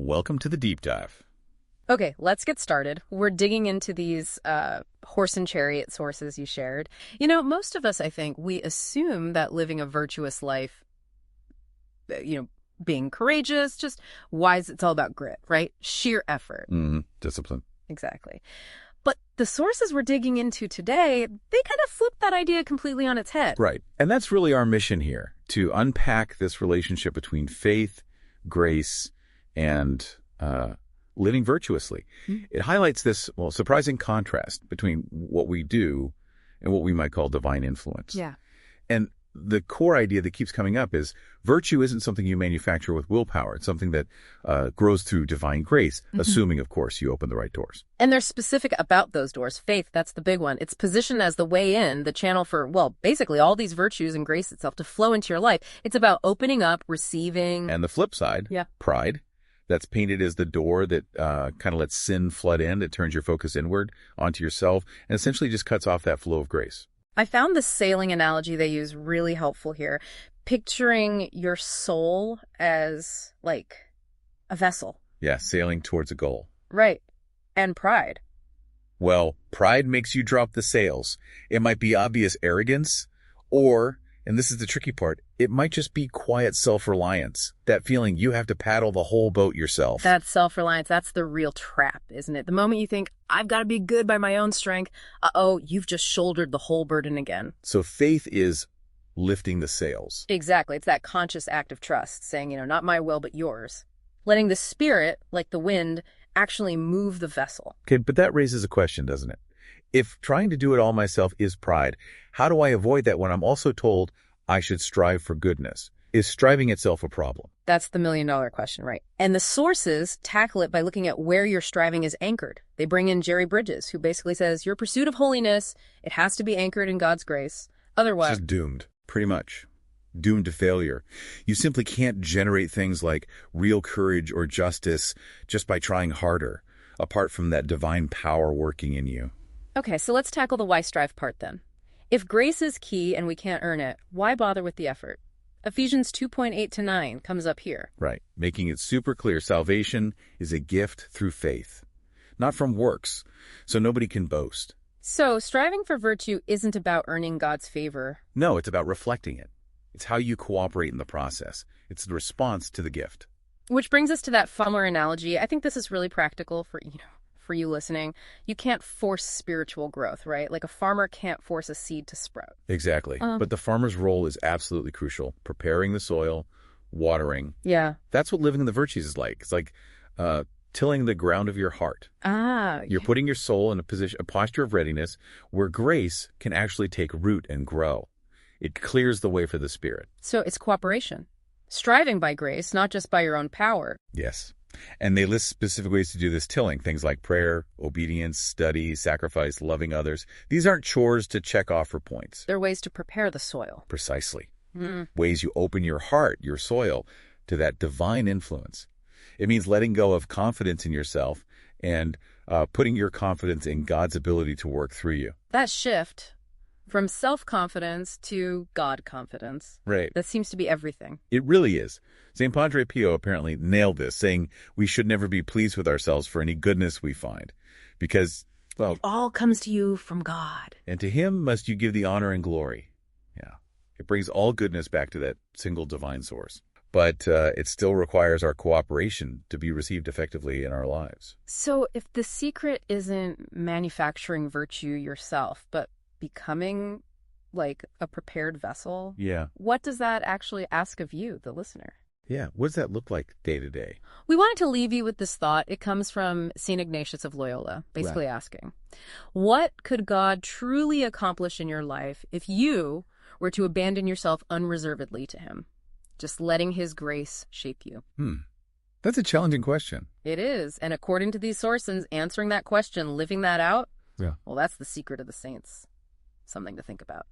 welcome to the deep dive. Okay, let's get started. We're digging into these horse and chariot sources you shared. You know, most of us, I think, we assume that living a virtuous life, being courageous, just wise, it's all about grit, right? Sheer effort. Discipline. Exactly. But the sources we're digging into today, they kind of flip that idea completely on its head. Right. And that's really our mission here, to unpack this relationship between faith, grace, and living virtuously. It highlights this, surprising contrast between what we do and what we might call divine influence. Yeah. And the core idea that keeps coming up is virtue isn't something you manufacture with willpower. It's something that grows through divine grace, assuming, of course, you open the right doors. And they're specific about those doors. Faith, that's the big one. It's positioned as the way in, the channel for, basically all these virtues and grace itself to flow into your life. It's about opening up, receiving. And the flip side, pride, that's painted as the door that kind of lets sin flood in. It turns your focus inward onto yourself and essentially just cuts off that flow of grace. I found the sailing analogy they use really helpful here. Picturing your soul as like a vessel. Yeah, sailing towards a goal. Right. And pride. Well, pride makes you drop the sails. It might be obvious arrogance, or, and this is the tricky part, it might just be quiet self-reliance. That feeling you have to paddle the whole boat yourself. That's self-reliance. That's the real trap, isn't it? The moment you think, I've got to be good by my own strength, you've just shouldered the whole burden again. So faith is lifting the sails. Exactly. It's that conscious act of trust, saying, not my will, but yours. Letting the spirit, like the wind, actually move the vessel. Okay, but that raises a question, doesn't it? If trying to do it all myself is pride, how do I avoid that when I'm also told I should strive for goodness? Is striving itself a problem? That's the million-dollar question, right? And the sources tackle it by looking at where your striving is anchored. They bring in Jerry Bridges, who basically says, your pursuit of holiness, it has to be anchored in God's grace. Otherwise, it's just doomed, pretty much. Doomed to failure. You simply can't generate things like real courage or justice just by trying harder, apart from that divine power working in you. Okay, so let's tackle the why strive part then. If grace is key and we can't earn it, why bother with the effort? Ephesians 2:8-9 comes up here. Right, making it super clear salvation is a gift through faith, not from works, so nobody can boast. So striving for virtue isn't about earning God's favor. No, it's about reflecting it. It's how you cooperate in the process. It's the response to the gift. Which brings us to that farmer analogy. I think this is really practical for you listening. You can't force spiritual growth, right? Like a farmer can't force a seed to sprout. Exactly. But the farmer's role is absolutely crucial. Preparing the soil, watering. Yeah. That's what living in the virtues is like. It's like tilling the ground of your heart. You're putting your soul in a posture of readiness where grace can actually take root and grow. It clears the way for the Spirit. So it's cooperation. Striving by grace, not just by your own power. Yes. And they list specific ways to do this tilling, things like prayer, obedience, study, sacrifice, loving others. These aren't chores to check off for points. They're ways to prepare the soil. Precisely. Ways you open your heart, your soil, to that divine influence. It means letting go of confidence in yourself and putting your confidence in God's ability to work through you. That shift from self-confidence to God-confidence. Right. That seems to be everything. It really is. St. Padre Pio apparently nailed this, saying we should never be pleased with ourselves for any goodness we find, because, it all comes to you from God. And to him must you give the honor and glory. Yeah. It brings all goodness back to that single divine source. But it still requires our cooperation to be received effectively in our lives. So if the secret isn't manufacturing virtue yourself, but becoming like a prepared vessel, what does that actually ask of you, the listener? Yeah, what does that look like day to day? We wanted to leave you with this thought. It comes from St. Ignatius of Loyola, basically asking, what could God truly accomplish in your life if you were to abandon yourself unreservedly to him, just letting his grace shape you? That's a challenging question. It is. And according to these sources, answering that question, living that out, well, that's the secret of the saints. Something to think about.